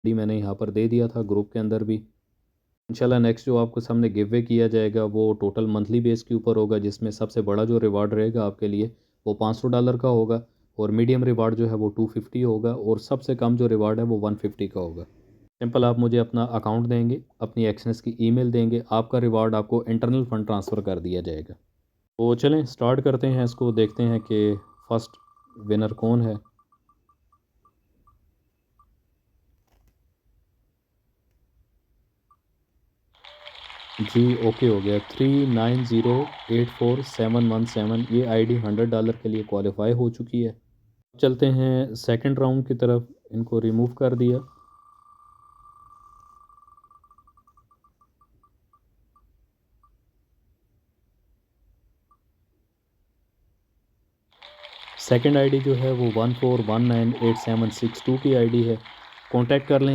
मैंने यहाँ पर दे दिया था ग्रुप के अंदर भी। इंशाल्लाह नेक्स्ट जो आपको सामने गिव वे किया जाएगा वो टोटल मंथली बेस के ऊपर होगा, जिसमें सबसे बड़ा जो रिवार्ड रहेगा आपके लिए वो $500 का होगा, और मीडियम रिवार्ड जो है वो 250 होगा, और सबसे कम जो रिवार्ड है वो 150 का होगा। सिंपल आप मुझे अपना अकाउंट देंगे, अपनी एक्सनेस की ईमेल देंगे, आपका रिवार्ड आपको इंटरनल फ़ंड ट्रांसफ़र कर दिया जाएगा। तो चलें स्टार्ट करते हैं इसको, देखते हैं कि फ़र्स्ट विनर कौन है। जी ओके हो गया। 39084717 ये आईडी $100 के लिए क्वालिफाई हो चुकी है। चलते हैं सेकंड राउंड की तरफ, इनको रिमूव कर दिया। सेकंड आईडी जो है वो 14198762 की आईडी है। कांटेक्ट कर लें